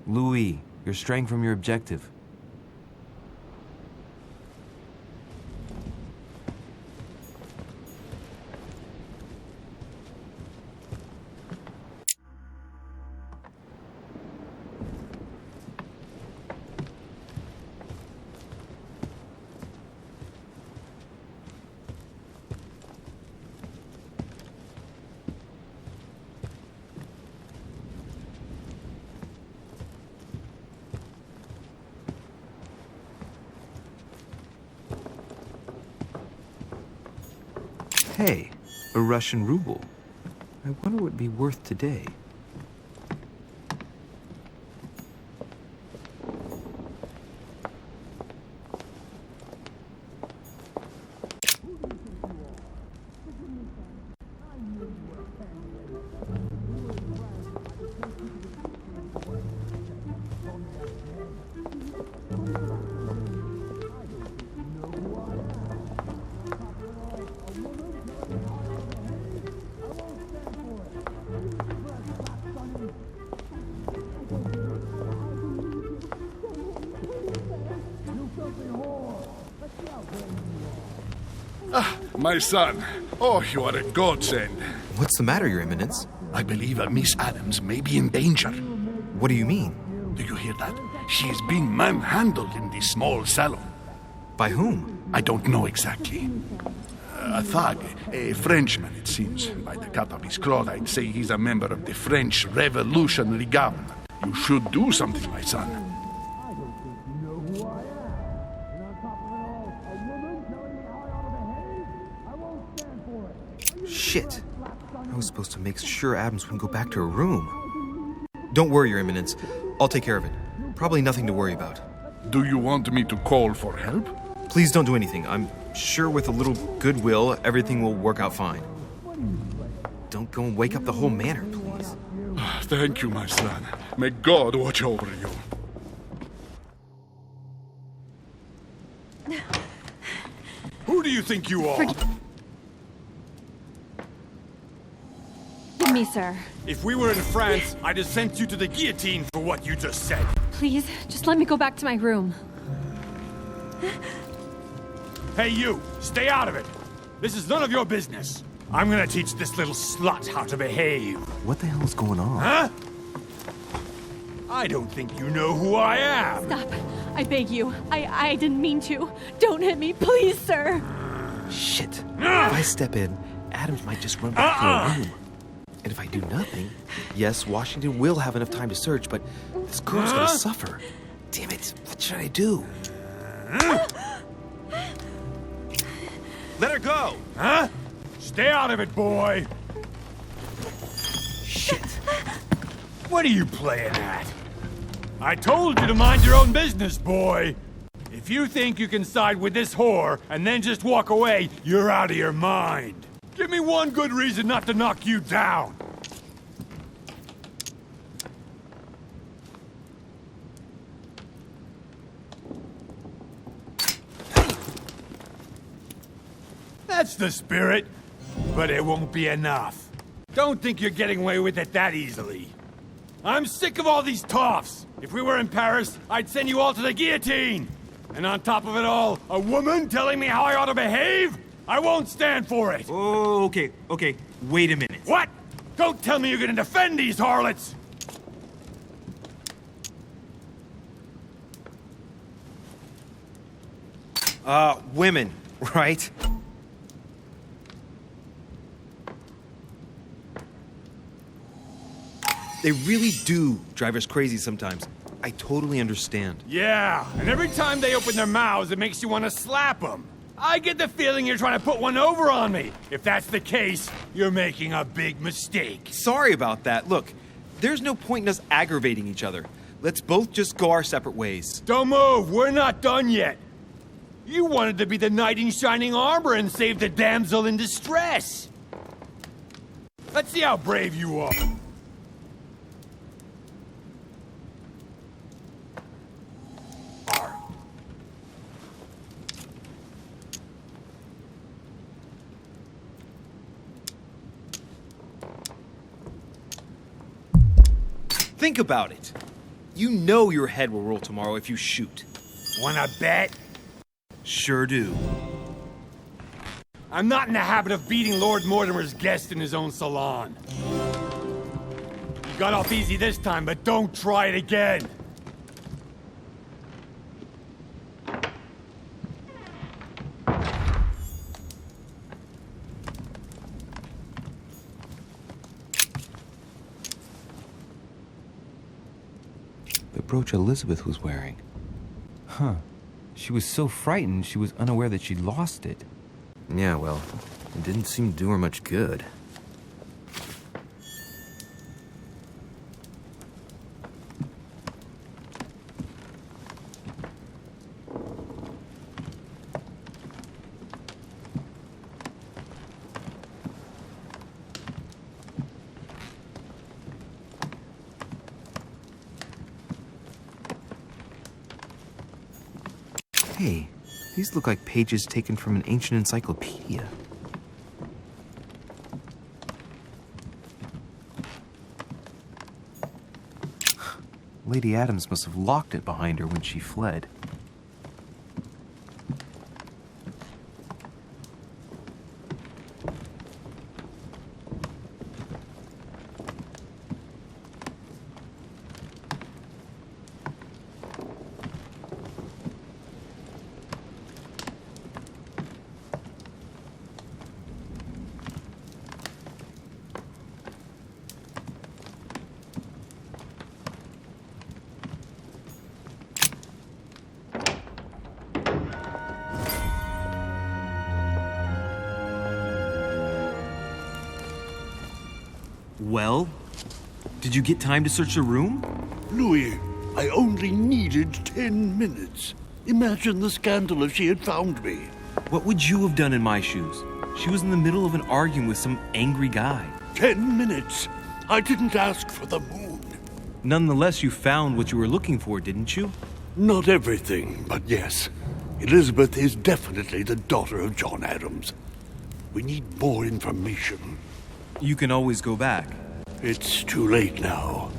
Louis, you're straying from your objective. Hey, a Russian ruble. I wonder what it'd be worth today. My son. Oh, you are a godsend. What's the matter, Your Eminence? I believe Miss Adams may be in danger. What do you mean? Do you hear that? She is being manhandled in the small salon. By whom? I don't know exactly. A thug, a Frenchman, it seems. By the cut of his cloth, I'd say he's a member of the French Revolutionary Government. You should do something, my son. Shit. I was supposed to make sure Adams wouldn't go back to her room. Don't worry, Your Eminence. I'll take care of it. Probably nothing to worry about. Do you want me to call for help? Please don't do anything. I'm sure with a little goodwill, everything will work out fine. Don't go and wake up the whole manor, please. Thank you, my son. May God watch over you. Who do you think you are? Forgive me, sir. If we were in France, I'd have sent you to the guillotine for what you just said. Please, just let me go back to my room. Hey, you! Stay out of it! This is none of your business. I'm gonna teach this little slut how to behave. What the hell is going on? Huh? I don't think you know who I am. Stop. I beg you. I didn't mean to. Don't hit me, please, sir. Shit. If I step in, Adams might just run back to her room. And if I do nothing, yes, Washington will have enough time to search, but this girl's gonna suffer. Damn it, what should I do? Let her go! Huh? Stay out of it, boy! Shit. What are you playing at? I told you to mind your own business, boy! If you think you can side with this whore and then just walk away, you're out of your mind. Give me one good reason not to knock you down. That's the spirit, but it won't be enough. Don't think you're getting away with it that easily. I'm sick of all these toffs. If we were in Paris, I'd send you all to the guillotine. And on top of it all, a woman telling me how I ought to behave? I won't stand for it! Oh, okay. Wait a minute. What? Don't tell me you're gonna defend these harlots! Women, right? They really do drive us crazy sometimes. I totally understand. Yeah, and every time they open their mouths, it makes you want to slap them. I get the feeling you're trying to put one over on me. If that's the case, you're making a big mistake. Sorry about that. Look, there's no point in us aggravating each other. Let's both just go our separate ways. Don't move, we're not done yet. You wanted to be the knight in shining armor and save the damsel in distress. Let's see how brave you are. Think about it. You know your head will roll tomorrow if you shoot. Wanna bet? Sure do. I'm not in the habit of beating Lord Mortimer's guest in his own salon. You got off easy this time, but don't try it again. The brooch Elizabeth was wearing. Huh. She was so frightened she was unaware that she'd lost it. Yeah, well, it didn't seem to do her much good. Hey, these look like pages taken from an ancient encyclopedia. Lady Adams must have locked it behind her when she fled. Well, did you get time to search the room? Louis, I only needed 10 minutes. Imagine the scandal if she had found me. What would you have done in my shoes? She was in the middle of an argument with some angry guy. 10 minutes. I didn't ask for the moon. Nonetheless, you found what you were looking for, didn't you? Not everything, but yes. Elizabeth is definitely the daughter of John Adams. We need more information. You can always go back. It's too late now.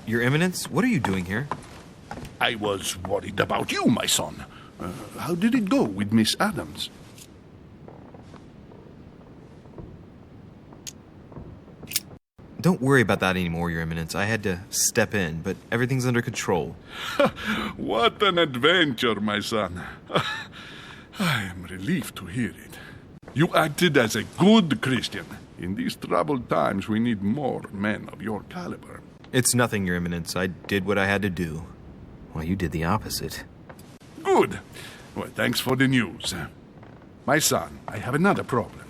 Your Eminence, what are you doing here? I was worried about you, my son. How did it go with Miss Adams? Don't worry about that anymore, Your Eminence. I had to step in, but everything's under control. What an adventure, my son. I am relieved to hear it. You acted as a good Christian. In these troubled times, we need more men of your caliber. It's nothing, Your Eminence. I did what I had to do. Well, you did the opposite. Good. Well, thanks for the news. My son, I have another problem.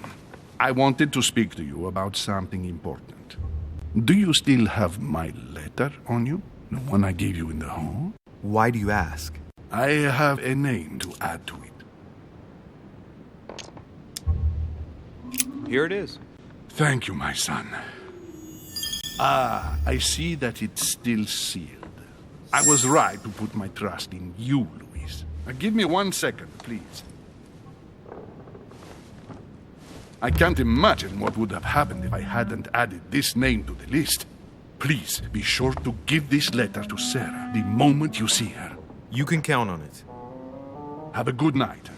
I wanted to speak to you about something important. Do you still have my letter on you? The one I gave you in the hall? Why do you ask? I have a name to add to it. Here it is. Thank you, my son. Ah, I see that it's still sealed. I was right to put my trust in you, Luis. Give me 1 second, please. I can't imagine what would have happened if I hadn't added this name to the list. Please be sure to give this letter to Sarah the moment you see her. You can count on it. Have a good night.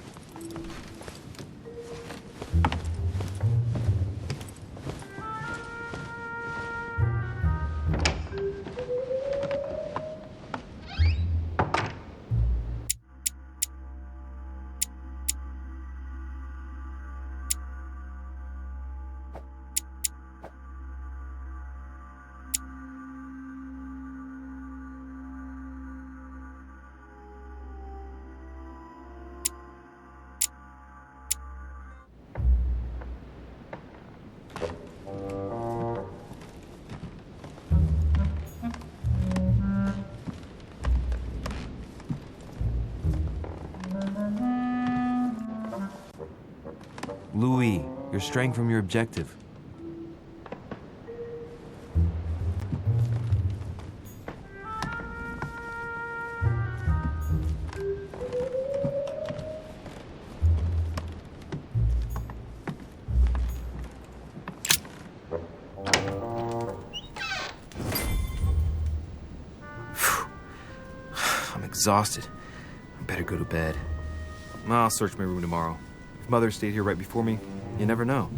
Louis, you're straying from your objective. I'm exhausted. I better go to bed. I'll search my room tomorrow. If Mother stayed here right before me, you never know.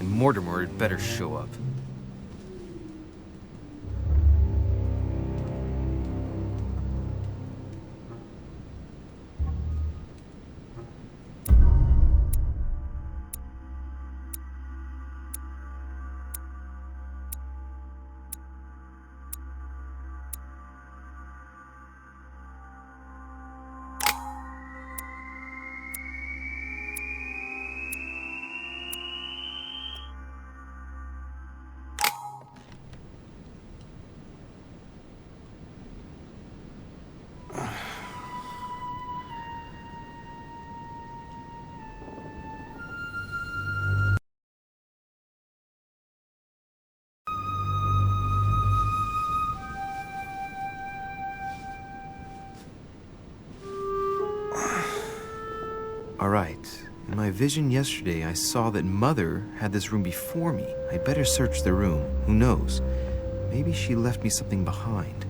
And Mortimer had better show up. All right. In my vision yesterday, I saw that Mother had this room before me. I better search the room. Who knows? Maybe she left me something behind.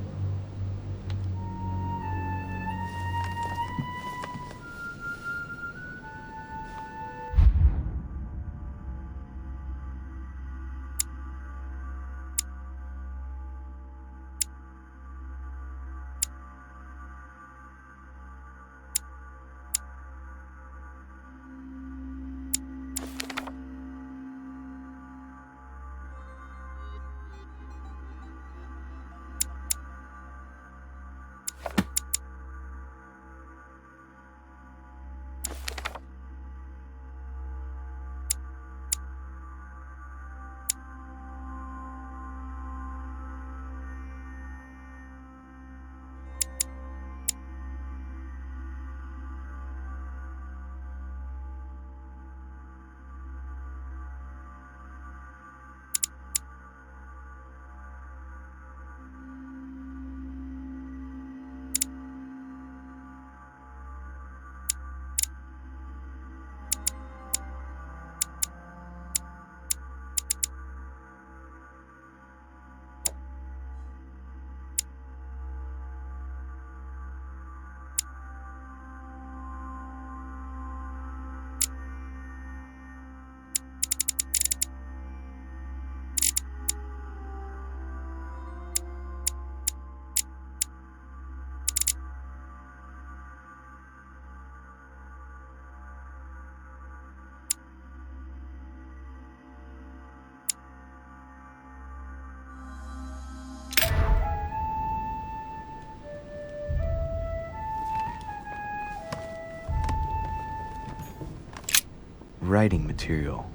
writing material.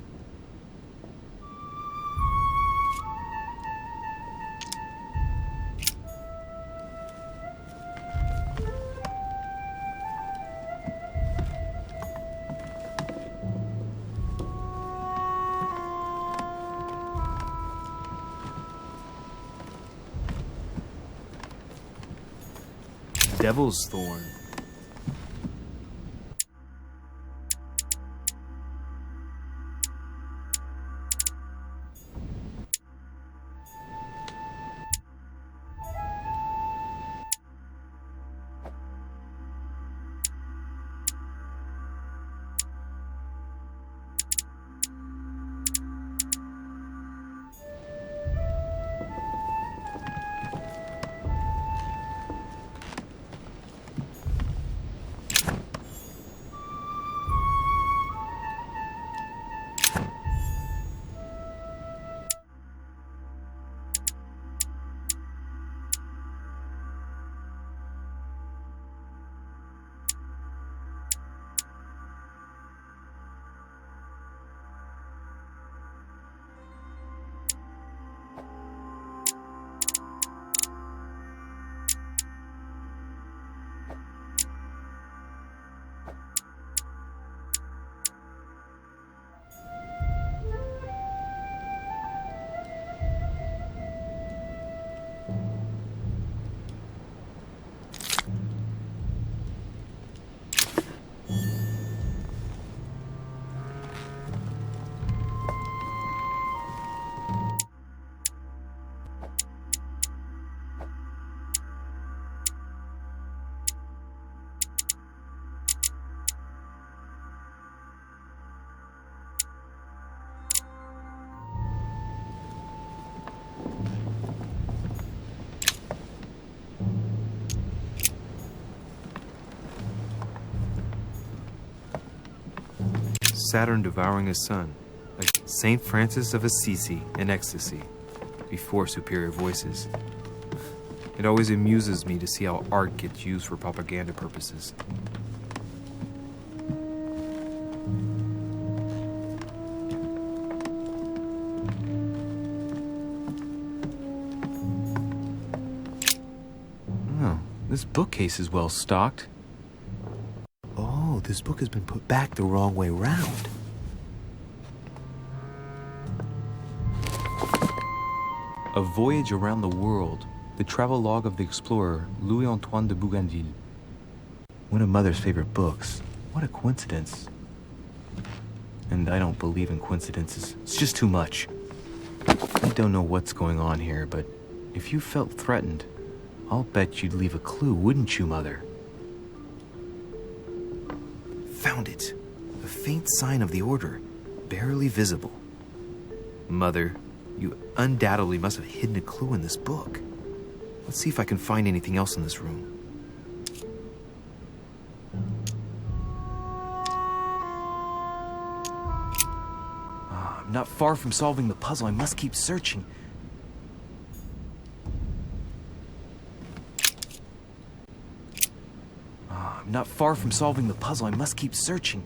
Devil's Thorn. Saturn devouring his sun, like Saint Francis of Assisi in ecstasy, before superior voices. It always amuses me to see how art gets used for propaganda purposes. Oh, this bookcase is well stocked. Oh, this book has been put back the wrong way round. A Voyage Around the World, the travel log of the explorer Louis-Antoine de Bougainville. One of Mother's favorite books. What a coincidence. And I don't believe in coincidences. It's just too much. I don't know what's going on here, but if you felt threatened, I'll bet you'd leave a clue, wouldn't you, Mother? Found it. A faint sign of the order, barely visible. Mother, You undoubtedly must have hidden a clue in this book. Let's see if I can find anything else in this room. I'm not far from solving the puzzle. I must keep searching. I'm not far from solving the puzzle. I must keep searching.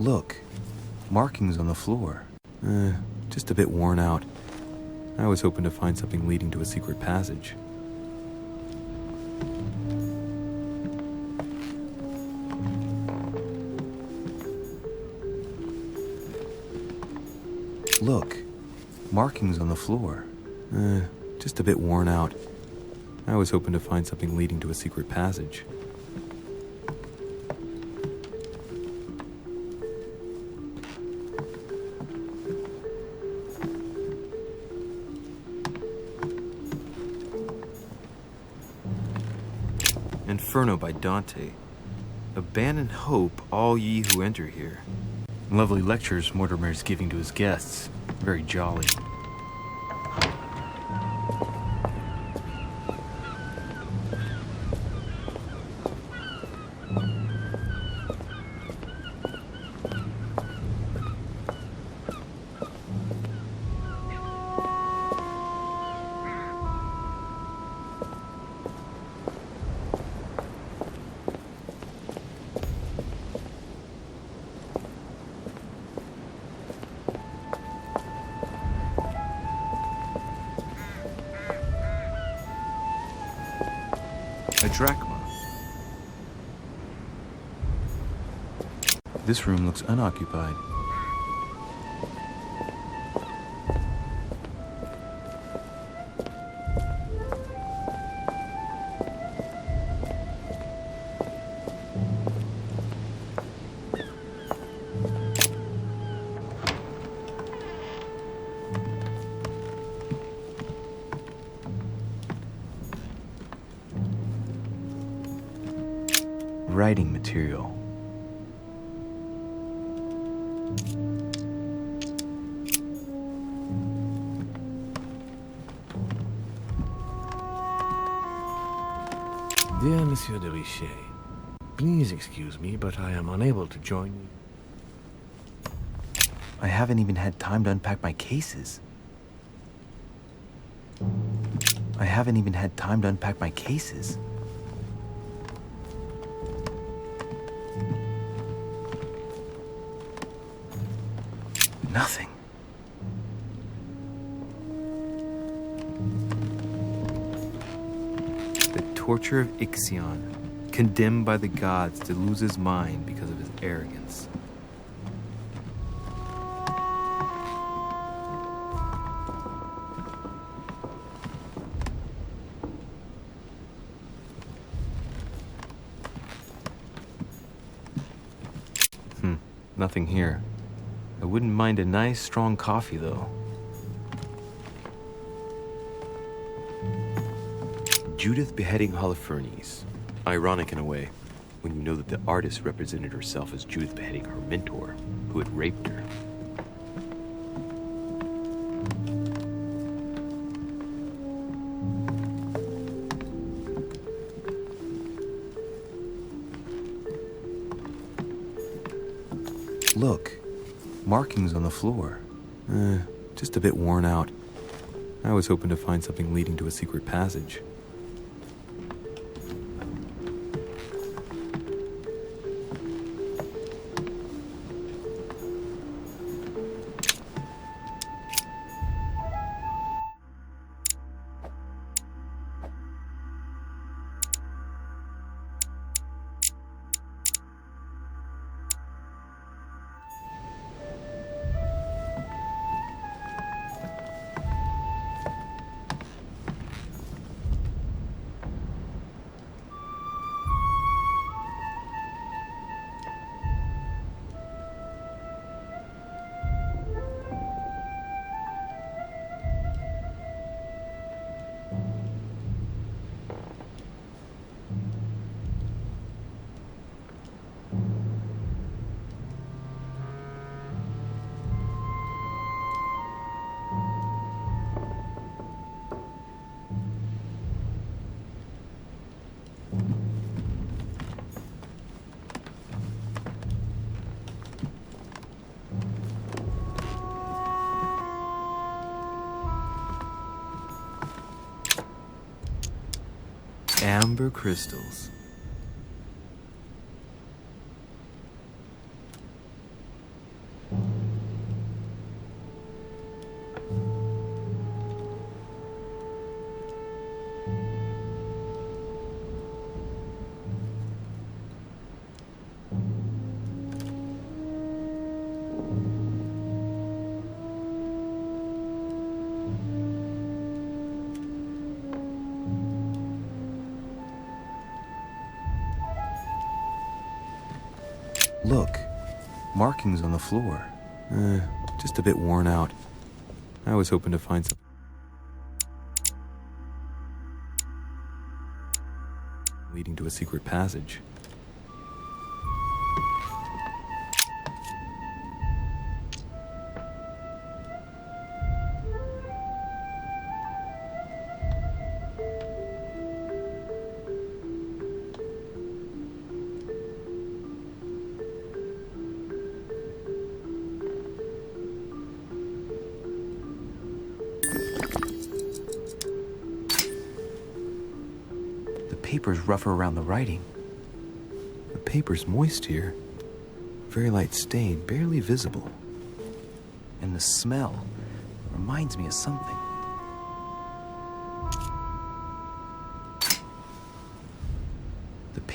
look, markings on the floor. Just a bit worn out. I was hoping to find something leading to a secret passage. Look, markings on the floor. Just a bit worn out. I was hoping to find something leading to a secret passage. Inferno by Dante. Abandon hope, all ye who enter here. Lovely lectures Mortimer is giving to his guests. Very jolly. drachma. This room looks unoccupied. Writing material. Dear Monsieur de Richet, please excuse me, but I am unable to join you. I haven't even had time to unpack my cases. I haven't even had time to unpack my cases. Nothing. The torture of Ixion, condemned by the gods to lose his mind because of his arrogance. Nothing here. I wouldn't mind a nice, strong coffee, though. Judith beheading Holofernes. Ironic in a way, when you know that the artist represented herself as Judith beheading her mentor, who had raped her. Look, markings on the floor. Just a bit worn out. I was hoping to find something leading to a secret passage. Amber crystals. Look, markings on the floor. Just a bit worn out. I was hoping to find something leading to a secret passage. The paper's rougher around the writing. The paper's moist here. Very light stain, barely visible. And the smell reminds me of something.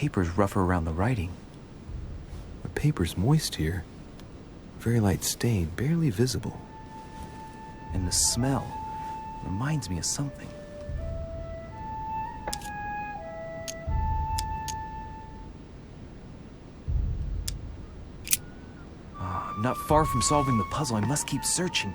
paper's rougher around the writing. The paper's moist here. Very light stain, barely visible. And the smell reminds me of something. I'm not far from solving the puzzle. I must keep searching.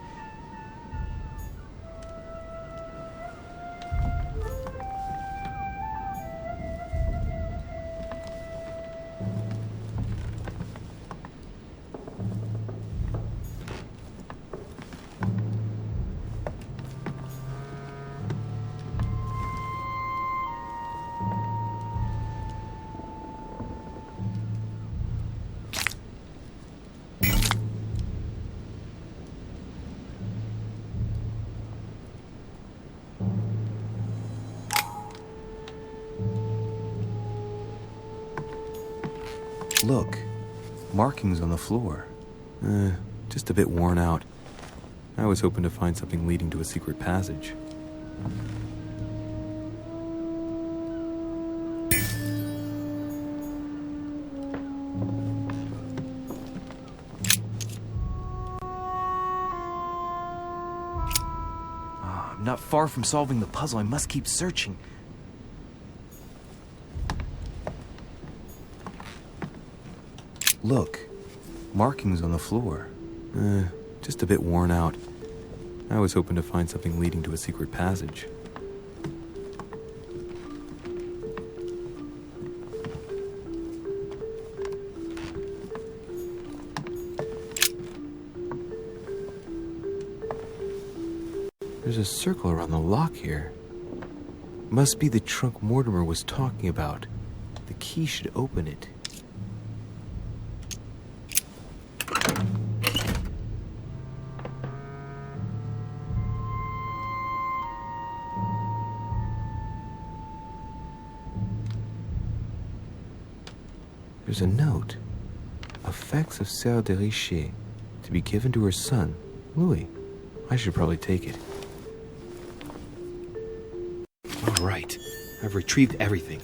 Look, markings on the floor. Just a bit worn out. I was hoping to find something leading to a secret passage. I'm not far from solving the puzzle. I must keep searching. Look, markings on the floor. Just a bit worn out. I was hoping to find something leading to a secret passage. There's a circle around the lock here. Must be the trunk Mortimer was talking about. The key should open it. There's a note. Effects of Sœur de Richer, to be given to her son, Louis. I should probably take it. All right. I've retrieved everything.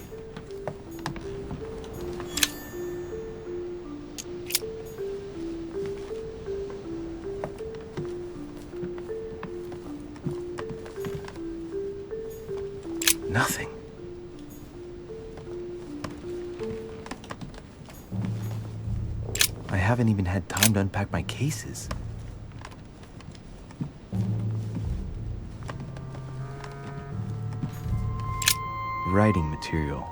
Nothing. I haven't even had time to unpack my cases. Writing material.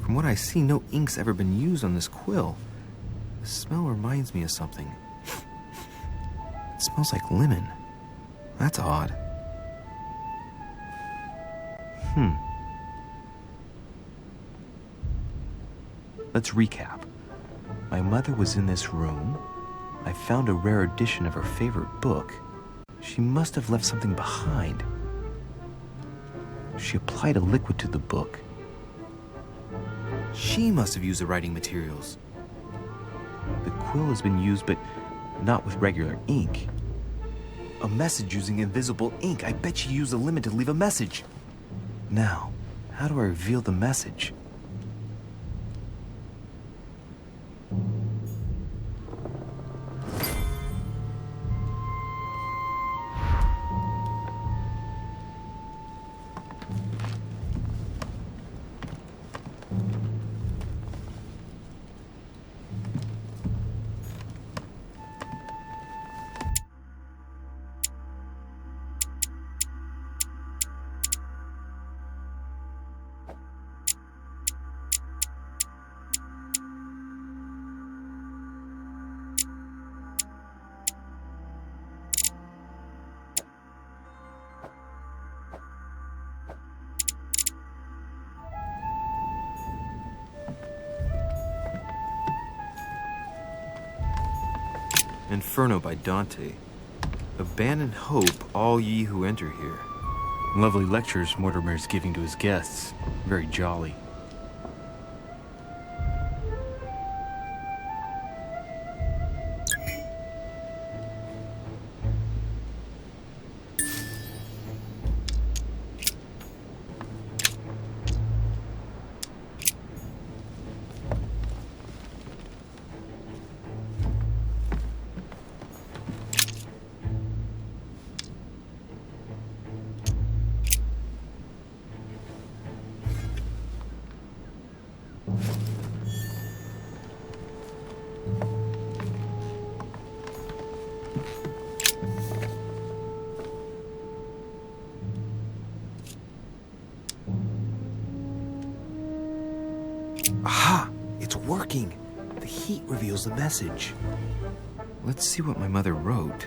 From what I see, no ink's ever been used on this quill. The smell reminds me of something. It smells like lemon. That's odd. Let's recap. My mother was in this room. I found a rare edition of her favorite book. She must have left something behind. She applied a liquid to the book. She must have used the writing materials. The quill has been used, but not with regular ink. A message using invisible ink. I bet she used a lemon to leave a message. Now, how do I reveal the message? Inferno by Dante. Abandon hope, all ye who enter here. Lovely lectures Mortimer's giving to his guests. Very jolly. Aha! It's working! The heat reveals the message. Let's see what my mother wrote.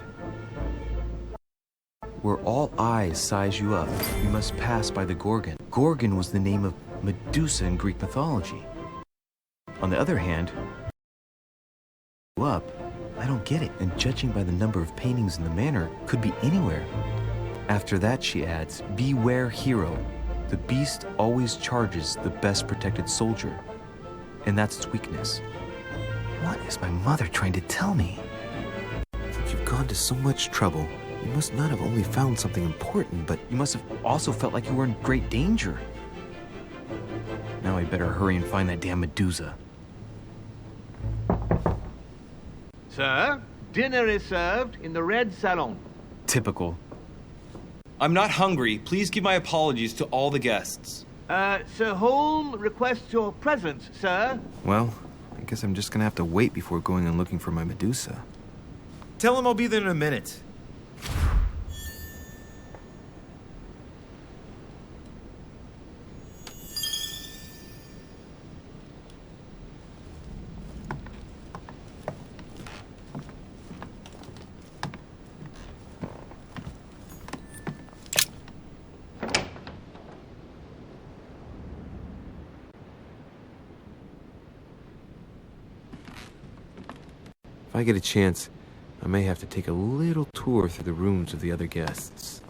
Where all eyes size you up, you must pass by the Gorgon. Gorgon was the name of Medusa in Greek mythology. On the other hand, up, I don't get it, and judging by the number of paintings in the manor, could be anywhere. After that, she adds, beware hero. The beast always charges the best protected soldier, and that's its weakness. What is my mother trying to tell me? If you've gone to so much trouble, you must not have only found something important, but You must have also felt like you were in great danger. Now I better hurry and find that damn Medusa. Sir, dinner is served in the red salon. Typical. I'm not hungry. Please give my apologies to all the guests. Sir Holm requests your presence, sir. well, I guess I'm just gonna have to wait before going and looking for my Medusa. Tell him I'll be there in a minute. If I get a chance, I may have to take a little tour through the rooms of the other guests.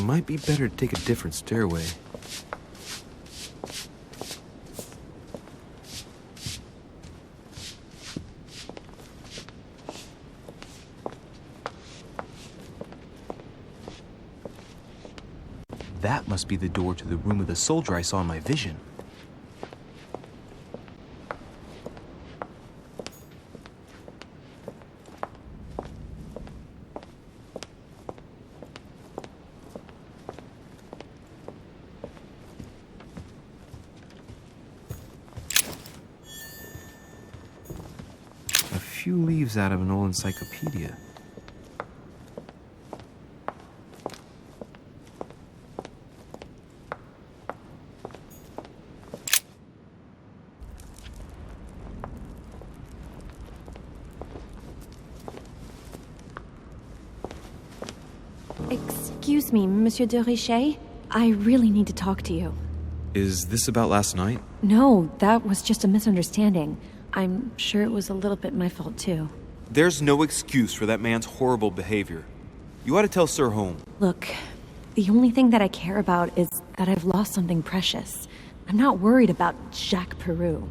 Might be better to take a different stairway. That must be the door to the room of the soldier I saw in my vision. A few leaves out of an old encyclopedia. Excuse me, Monsieur de Richet? I really need to talk to you. Is this about last night? No, that was just a misunderstanding. I'm sure it was a little bit my fault, too. There's no excuse for that man's horrible behavior. You ought to tell Sir Holm. Look, the only thing that I care about is that I've lost something precious. I'm not worried about Jacques Peru.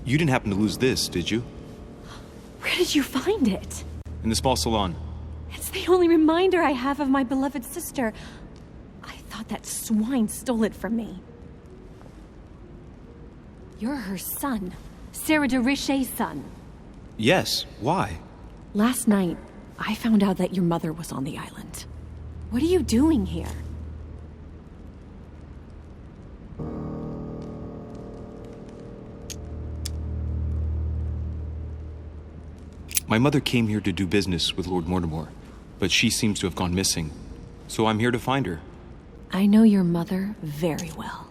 You didn't happen to lose this, did you? Where did you find it? In the small salon. It's the only reminder I have of my beloved sister. I thought that swine stole it from me. You're her son. Sarah de Richet's son. Yes, why? Last night, I found out that your mother was on the island. What are you doing here? My mother came here to do business with Lord Mortimer, but she seems to have gone missing. So I'm here to find her. I know your mother very well.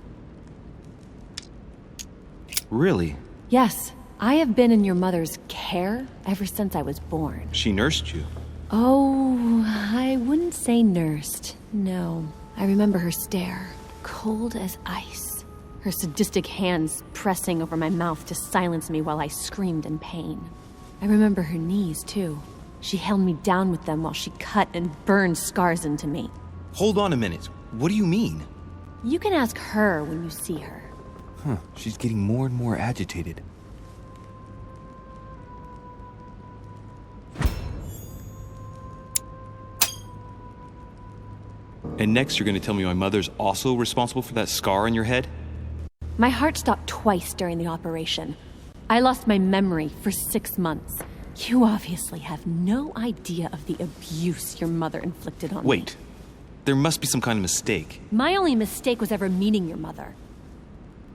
Really? Yes, I have been in your mother's care ever since I was born. She nursed you? Oh, I wouldn't say nursed. No. I remember her stare, cold as ice. Her sadistic hands pressing over my mouth to silence me while I screamed in pain. I remember her knees, too. She held me down with them while she cut and burned scars into me. Hold on a minute. What do you mean? You can ask her when you see her. Huh, she's getting more and more agitated. And next you're going to tell me my mother's also responsible for that scar on your head? My heart stopped twice during the operation. I lost my memory for 6 months. You obviously have no idea of the abuse your mother inflicted on me. Wait. There must be some kind of mistake. My only mistake was ever meeting your mother.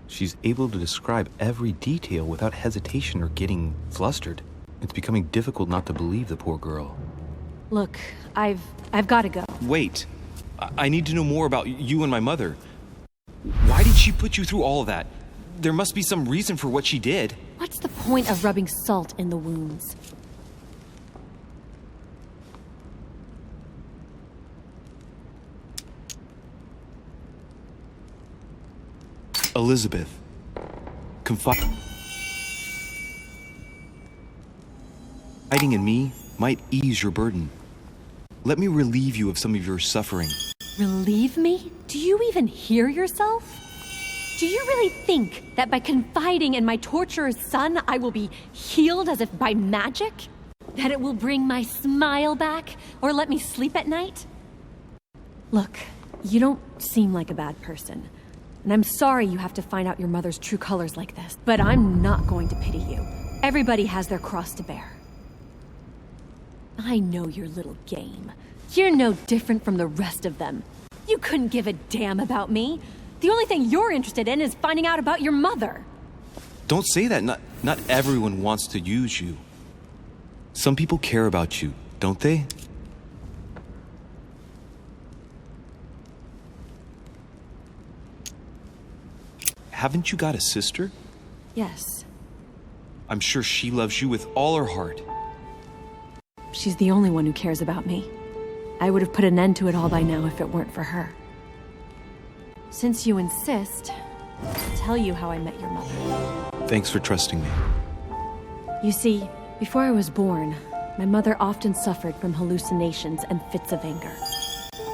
She's able to describe every detail without hesitation or getting flustered. It's becoming difficult not to believe the poor girl. Look, I've got to go. Wait. I need to know more about you and my mother. Why did she put you through all of that? There must be some reason for what she did. What's the point of rubbing salt in the wounds? Elizabeth. Confiding in me might ease your burden. Let me relieve you of some of your suffering. Relieve me? Do you even hear yourself? Do you really think that by confiding in my torturer's son, I will be healed as if by magic? That it will bring my smile back or let me sleep at night? Look, you don't seem like a bad person. And I'm sorry you have to find out your mother's true colors like this, but I'm not going to pity you. Everybody has their cross to bear. I know your little game. You're no different from the rest of them. You couldn't give a damn about me. The only thing you're interested in is finding out about your mother. Don't say that. Not everyone wants to use you. Some people care about you, don't they? Haven't you got a sister? Yes. I'm sure she loves you with all her heart. She's the only one who cares about me. I would have put an end to it all by now if it weren't for her. Since you insist, I'll tell you how I met your mother. Thanks for trusting me. You see, before I was born, my mother often suffered from hallucinations and fits of anger.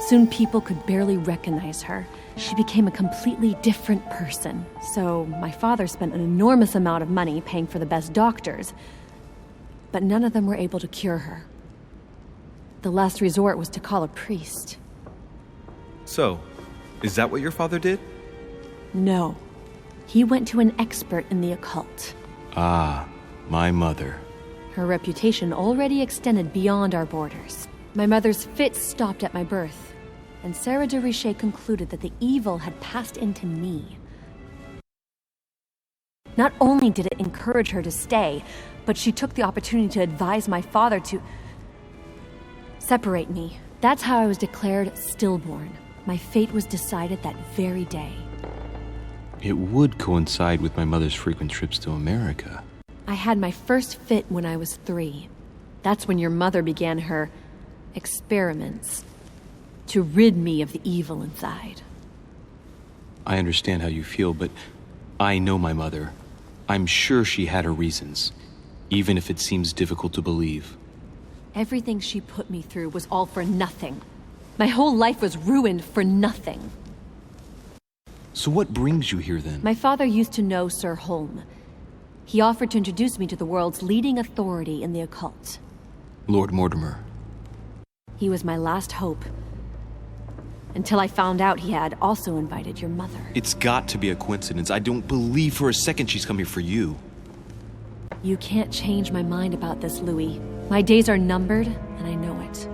Soon people could barely recognize her. She became a completely different person. So my father spent an enormous amount of money paying for the best doctors, but none of them were able to cure her. The last resort was to call a priest. So, is that what your father did? No. He went to an expert in the occult. Ah, my mother. Her reputation already extended beyond our borders. My mother's fits stopped at my birth, and Sarah de Richet concluded that the evil had passed into me. Not only did it encourage her to stay, but she took the opportunity to advise my father to separate me. That's how I was declared stillborn. My fate was decided that very day. It would coincide with my mother's frequent trips to America. I had my first fit when I was 3. That's when your mother began her experiments to rid me of the evil inside. I understand how you feel, but I know my mother. I'm sure she had her reasons, even if it seems difficult to believe. Everything she put me through was all for nothing. My whole life was ruined for nothing. So what brings you here then? My father used to know Sir Holm. He offered to introduce me to the world's leading authority in the occult. Lord Mortimer. He was my last hope. Until I found out he had also invited your mother. It's got to be a coincidence. I don't believe for a second she's come here for you. You can't change my mind about this, Louis. My days are numbered, and I know it.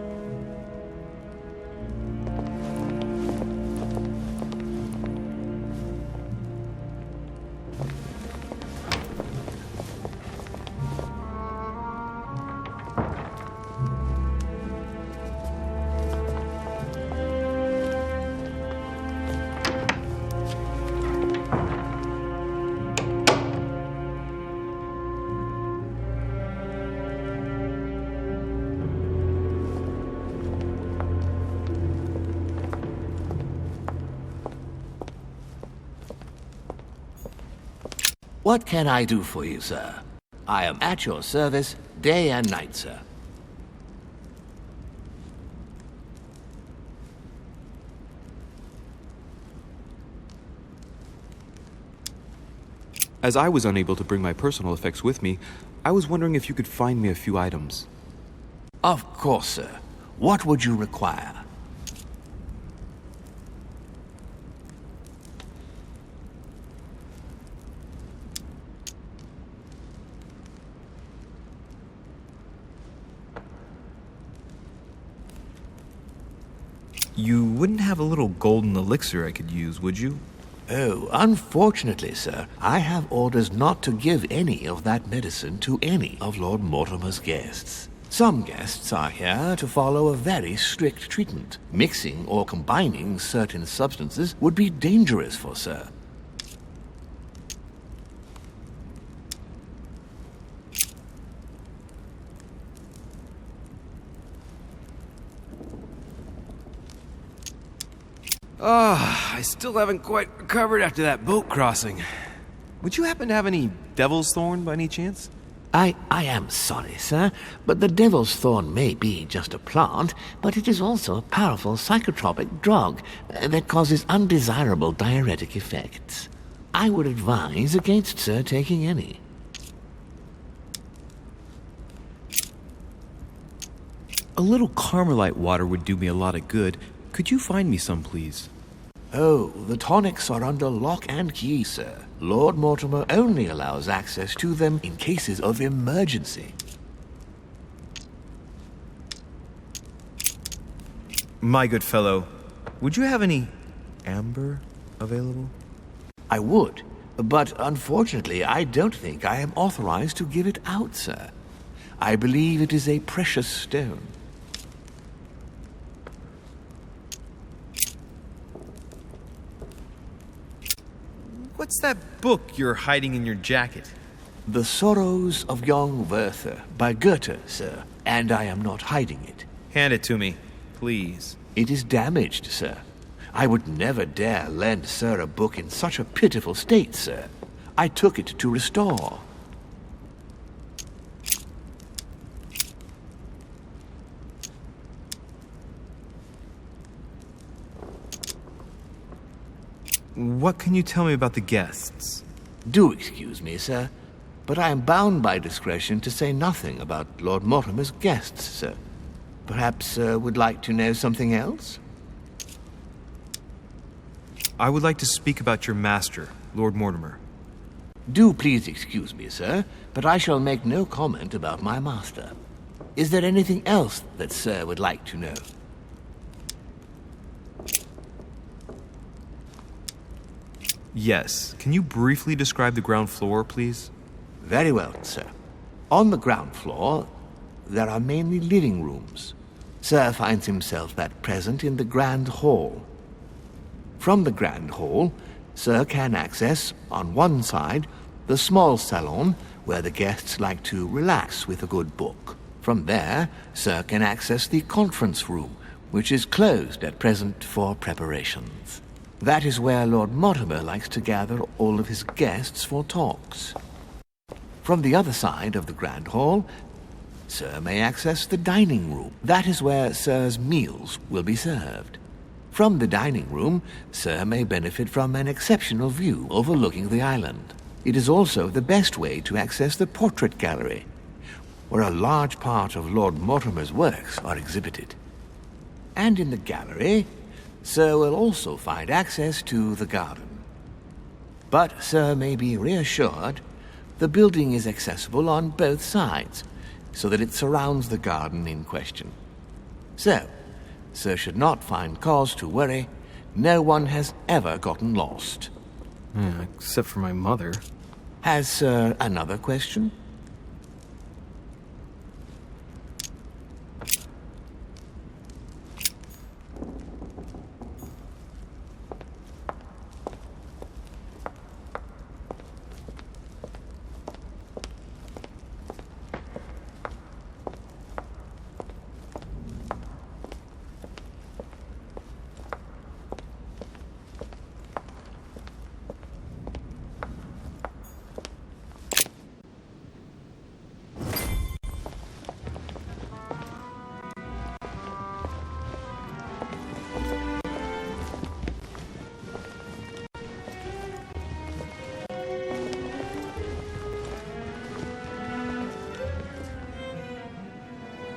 What can I do for you, sir? I am at your service day and night, sir. As I was unable to bring my personal effects with me, I was wondering if you could find me a few items. Of course, sir. What would you require? You wouldn't have a little golden elixir I could use, would you? Oh, unfortunately, sir, I have orders not to give any of that medicine to any of Lord Mortimer's guests. Some guests are here to follow a very strict treatment. Mixing or combining certain substances would be dangerous for sir. I still haven't quite recovered after that boat crossing. Would you happen to have any devil's thorn by any chance? I am sorry, sir, but the devil's thorn may be just a plant, but it is also a powerful psychotropic drug that causes undesirable diuretic effects. I would advise against sir taking any. A little Carmelite water would do me a lot of good. Could you find me some, please? Oh, the tonics are under lock and key, sir. Lord Mortimer only allows access to them in cases of emergency. My good fellow, would you have any amber available? I would, but unfortunately I don't think I am authorized to give it out, sir. I believe it is a precious stone. What's that book you're hiding in your jacket? The Sorrows of Young Werther by Goethe, sir, and I am not hiding it. Hand it to me, please. It is damaged, sir. I would never dare lend sir a book in such a pitiful state, sir. I took it to restore. What can you tell me about the guests? Do excuse me, sir, but I am bound by discretion to say nothing about Lord Mortimer's guests, sir. Perhaps sir would like to know something else? I would like to speak about your master, Lord Mortimer. Do please excuse me, sir, but I shall make no comment about my master. Is there anything else that sir would like to know? Yes. Can you briefly describe the ground floor, please? Very well, sir. On the ground floor, there are mainly living rooms. Sir finds himself at present in the Grand Hall. From the Grand Hall, sir can access, on one side, the small salon, where the guests like to relax with a good book. From there, sir can access the conference room, which is closed at present for preparations. That is where Lord Mortimer likes to gather all of his guests for talks. From the other side of the Grand Hall, sir may access the dining room. That is where sir's meals will be served. From the dining room, sir may benefit from an exceptional view overlooking the island. It is also the best way to access the portrait gallery, where a large part of Lord Mortimer's works are exhibited. And in the gallery, sir will also find access to the garden. But sir may be reassured the building is accessible on both sides, so that it surrounds the garden in question. So, sir should not find cause to worry. No one has ever gotten lost. Except for my mother. Has sir another question?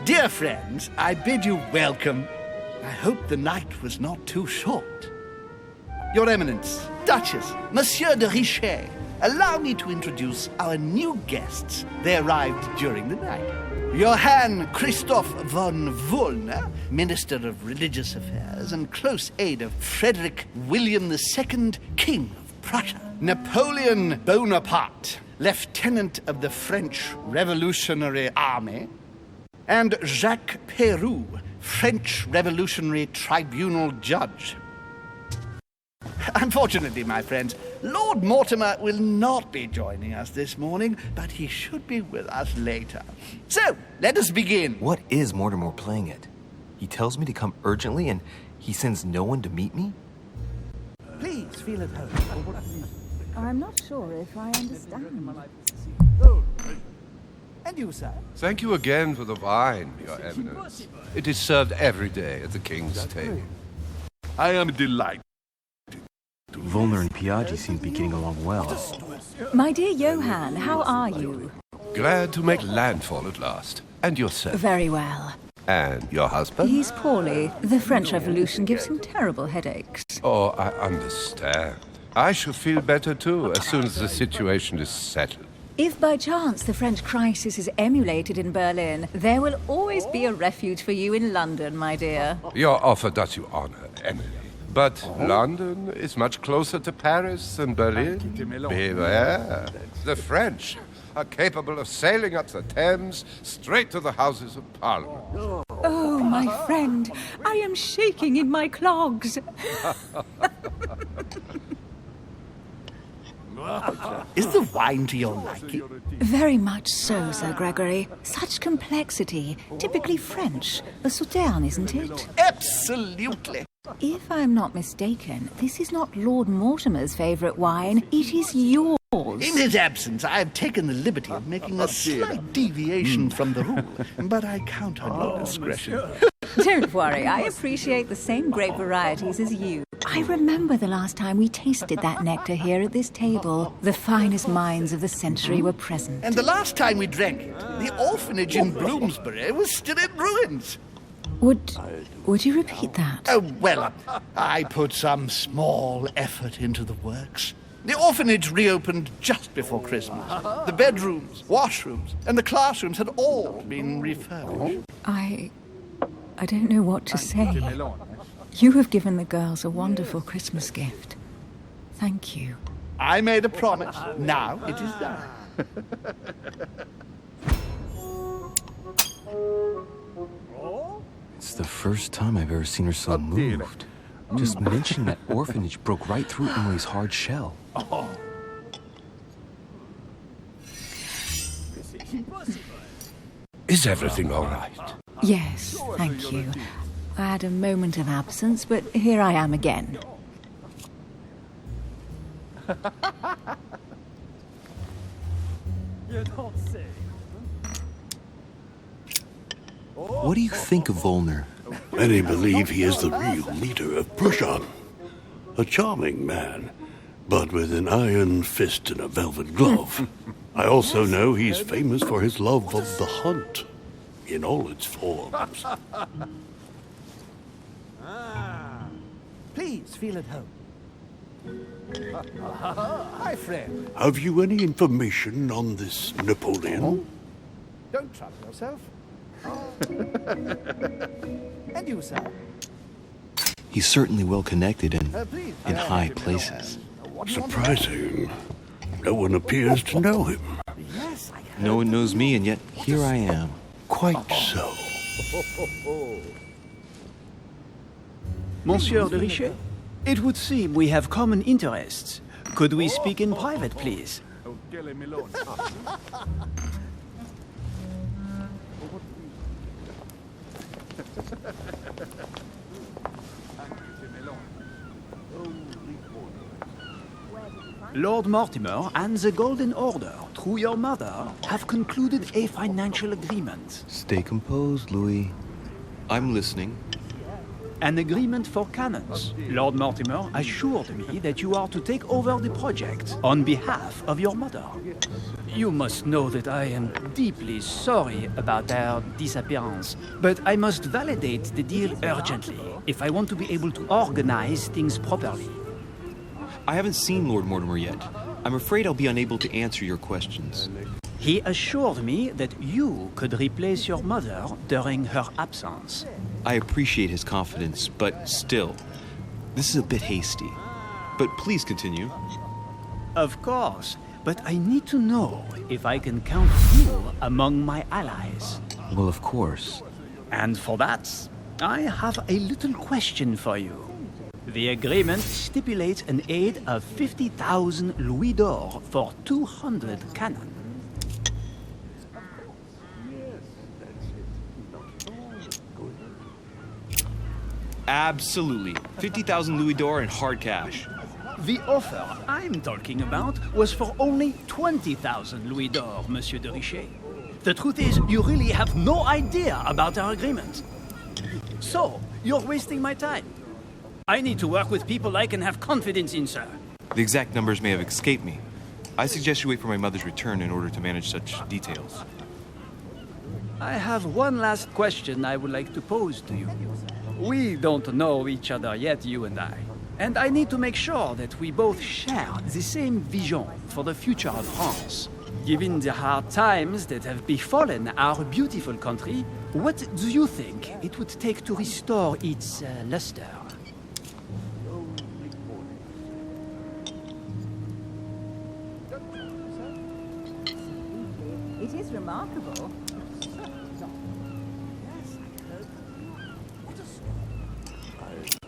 Dear friends, I bid you welcome. I hope the night was not too short. Your Eminence, Duchess, Monsieur de Richet, allow me to introduce our new guests. They arrived during the night. Johann Christoph von Wollner, Minister of Religious Affairs and close aide of Frederick William II, King of Prussia. Napoleon Bonaparte, Lieutenant of the French Revolutionary Army. And Jacques Peroux, French Revolutionary Tribunal Judge. Unfortunately, my friends, Lord Mortimer will not be joining us this morning, but he should be with us later. So, let us begin. What is Mortimer playing at? He tells me to come urgently and he sends no one to meet me? Please feel at home. I'm not sure if I understand. And you, sir? Thank you again for the wine, Your Eminence. It is served every day at the King's table. I am delighted. Volner and Piaggi seem to be getting along well. My dear Johann, how are you? Glad to make landfall at last. And yourself? Very well. And your husband? He's poorly. The French Revolution gives him terrible headaches. Oh, I understand. I shall feel better too as soon as the situation is settled. If by chance the French crisis is emulated in Berlin, there will always be a refuge for you in London, my dear. Your offer does you honor, Emily. But London is much closer to Paris than Berlin. Beware. The French are capable of sailing up the Thames straight to the Houses of Parliament. Oh, my friend, I am shaking in my clogs. Is the wine to your liking? Very much so, Sir Gregory. Such complexity. Typically French. A Sauterne, isn't it? Absolutely. If I'm not mistaken, this is not Lord Mortimer's favourite wine. It is yours. In his absence, I have taken the liberty of making a slight deviation from the rule, but I count on your discretion. Don't worry, I appreciate the same grape varieties as you. I remember the last time we tasted that nectar here at this table. The finest minds of the century were present. And the last time we drank it, the orphanage in Bloomsbury was still in ruins. Would you repeat that? Oh, well, I put some small effort into the works. The orphanage reopened just before Christmas. The bedrooms, washrooms, and the classrooms had all been refurbished. I don't know what to say. You have given the girls a wonderful Christmas gift. Thank you. I made a promise. Now it is done. It's the first time I've ever seen her so moved. Just mentioning that orphanage broke right through Emily's hard shell. Is everything all right? Yes, thank you. I had a moment of absence, but here I am again. What do you think of Volner? Many believe he is the real leader of Prussia. A charming man, but with an iron fist and a velvet glove. I also know he's famous for his love of the hunt, in all its forms. Please feel at home. Hi, friend. Have you any information on this Napoleon? Don't trouble yourself. And you, sir? He's certainly well connected and Please. in high places. Surprising. No one appears to know him. Yes, I have. No one knows me, and yet here I am. Quite so. Monsieur de Richet, it would seem we have common interests. Could we speak in private, please? Lord Mortimer and the Golden Order, through your mother, have concluded a financial agreement. Stay composed, Louis. I'm listening. An agreement for cannons. Lord Mortimer assured me that you are to take over the project on behalf of your mother. You must know that I am deeply sorry about their disappearance, but I must validate the deal urgently if I want to be able to organize things properly. I haven't seen Lord Mortimer yet. I'm afraid I'll be unable to answer your questions. He assured me that you could replace your mother during her absence. I appreciate his confidence, but still, this is a bit hasty. But please continue. Of course, but I need to know if I can count you among my allies. Well, of course. And for that, I have a little question for you. The agreement stipulates an aid of 50,000 louis d'or for 200 cannon. Absolutely. 50,000 louis d'or in hard cash. The offer I'm talking about was for only 20,000 louis d'or, Monsieur de Richet. The truth is, you really have no idea about our agreement. So, you're wasting my time. I need to work with people I can have confidence in, sir. The exact numbers may have escaped me. I suggest you wait for my mother's return in order to manage such details. I have one last question I would like to pose to you. We don't know each other yet, you and I. And I need to make sure that we both share the same vision for the future of France. Given the hard times that have befallen our beautiful country, what do you think it would take to restore its luster? It is remarkable.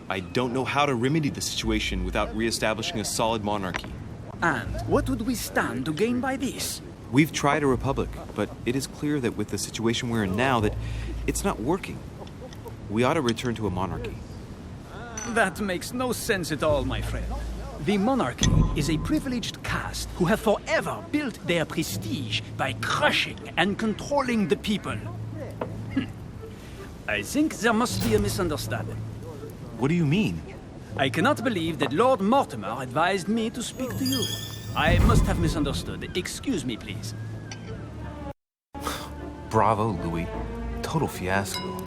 I don't know how to remedy the situation without re-establishing a solid monarchy. And what would we stand to gain by this? We've tried a republic, but it is clear that with the situation we're in now, that it's not working. We ought to return to a monarchy. That makes no sense at all, my friend. The monarchy is a privileged caste who have forever built their prestige by crushing and controlling the people. I think there must be a misunderstanding. What do you mean? I cannot believe that Lord Mortimer advised me to speak to you. I must have misunderstood. Excuse me, please. Bravo, Louis. Total fiasco.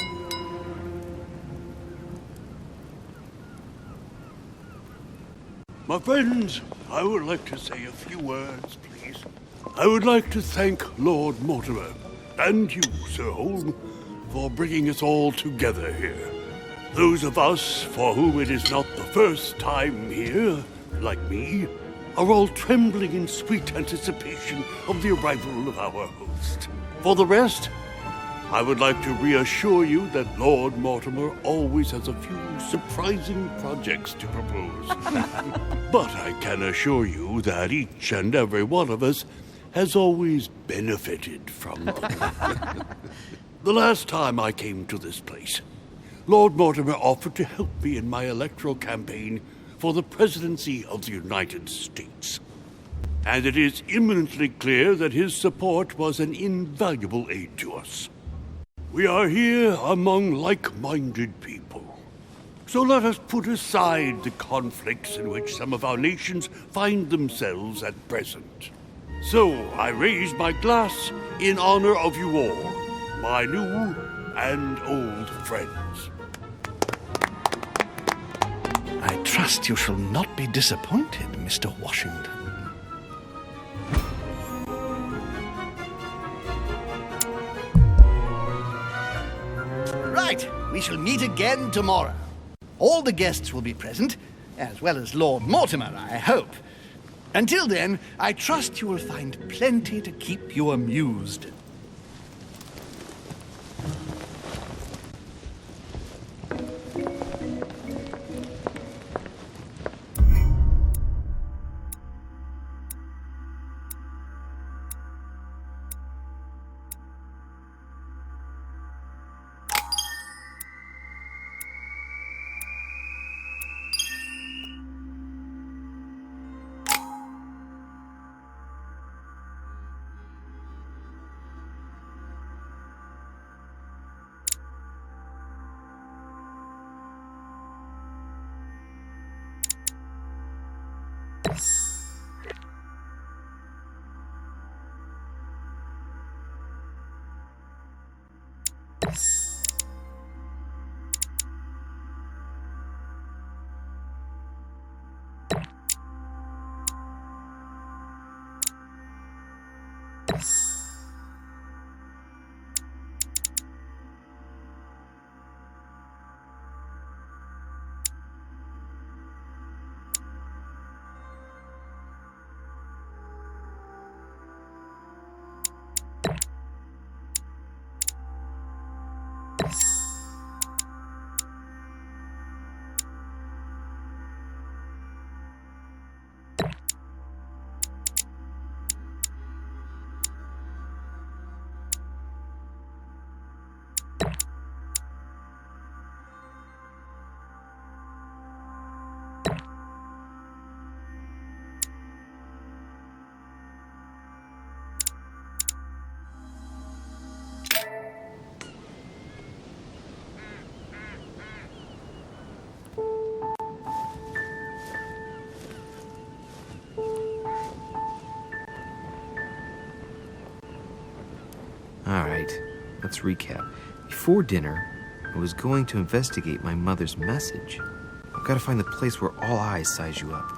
My friends, I would like to say a few words, please. I would like to thank Lord Mortimer, and you, Sir Holm, for bringing us all together here. Those of us for whom it is not the first time here, like me, are all trembling in sweet anticipation of the arrival of our host. For the rest, I would like to reassure you that Lord Mortimer always has a few surprising projects to propose. But I can assure you that each and every one of us has always benefited from them. The last time I came to this place, Lord Mortimer offered to help me in my electoral campaign for the presidency of the United States. And it is imminently clear that his support was an invaluable aid to us. We are here among like-minded people. So let us put aside the conflicts in which some of our nations find themselves at present. So I raise my glass in honor of you all, my new and old friends. I trust you shall not be disappointed, Mr. Washington. Right, we shall meet again tomorrow. All the guests will be present, as well as Lord Mortimer, I hope. Until then, I trust you will find plenty to keep you amused. Alright, let's recap. Before dinner, I was going to investigate my mother's message. I've got to find the place where all eyes size you up.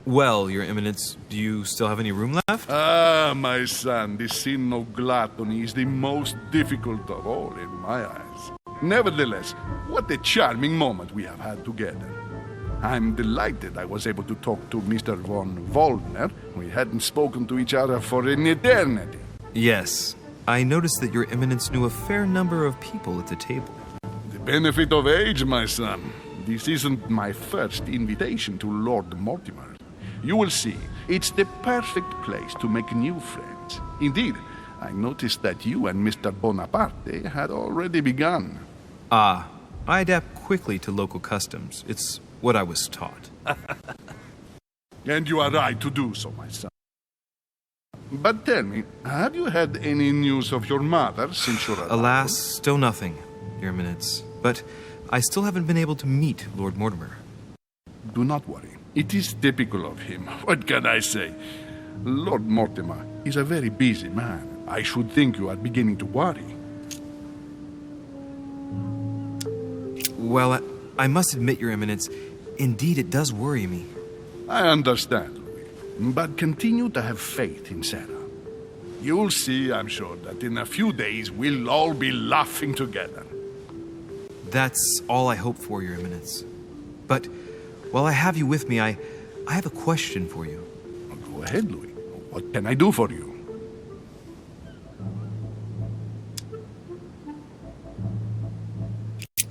Well, Your Eminence, do you still have any room left? Ah, my son, the sin of gluttony is the most difficult of all in my eyes. Nevertheless, what a charming moment we have had together. I'm delighted I was able to talk to Mr. von Waldner. We hadn't spoken to each other for an eternity. Yes. I noticed that Your Eminence knew a fair number of people at the table. The benefit of age, my son. This isn't my first invitation to Lord Mortimer. You will see, it's the perfect place to make new friends. Indeed, I noticed that you and Mr. Bonaparte had already begun. Ah, I adapt quickly to local customs. It's what I was taught. And you are right to do so, my son. But tell me, have you had any news of your mother since your arrival? Alas, still nothing, Your Eminence. But I still haven't been able to meet Lord Mortimer. Do not worry. It is typical of him. What can I say? Lord Mortimer is a very busy man. I should think you are beginning to worry. Well, I must admit, Your Eminence, indeed it does worry me. I understand, Louis. But continue to have faith in Sarah. You'll see, I'm sure, that in a few days we'll all be laughing together. That's all I hope for, Your Eminence. But while I have you with me, I have a question for you. Go ahead, Louis. What can I do for you?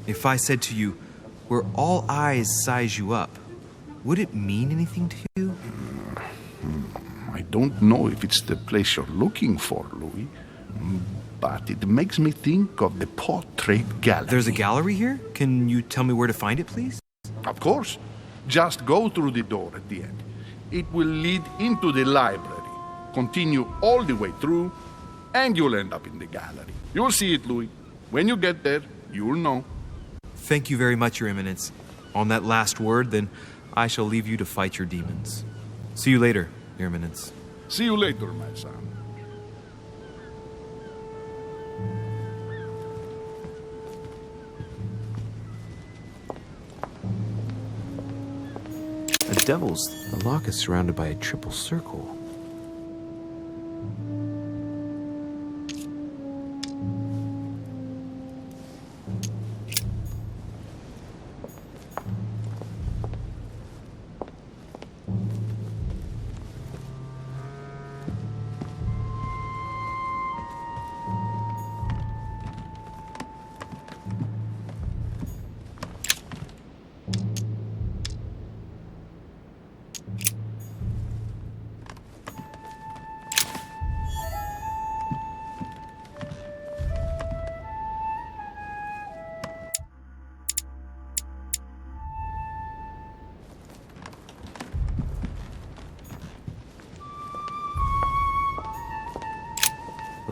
If I said to you, where all eyes size you up, would it mean anything to you? I don't know if it's the place you're looking for, Louis, but it makes me think of the portrait gallery. There's a gallery here? Can you tell me where to find it, please? Of course. Just go through the door at the end. It will lead into the library. Continue all the way through, and you'll end up in the gallery. You'll see it, Louis. When you get there, you'll know. Thank you very much, Your Eminence. On that last word, then, I shall leave you to fight your demons. See you later, Your Eminence. See you later, my son. A devil's. The lock is surrounded by a triple circle.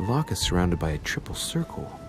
lock is surrounded by a triple circle.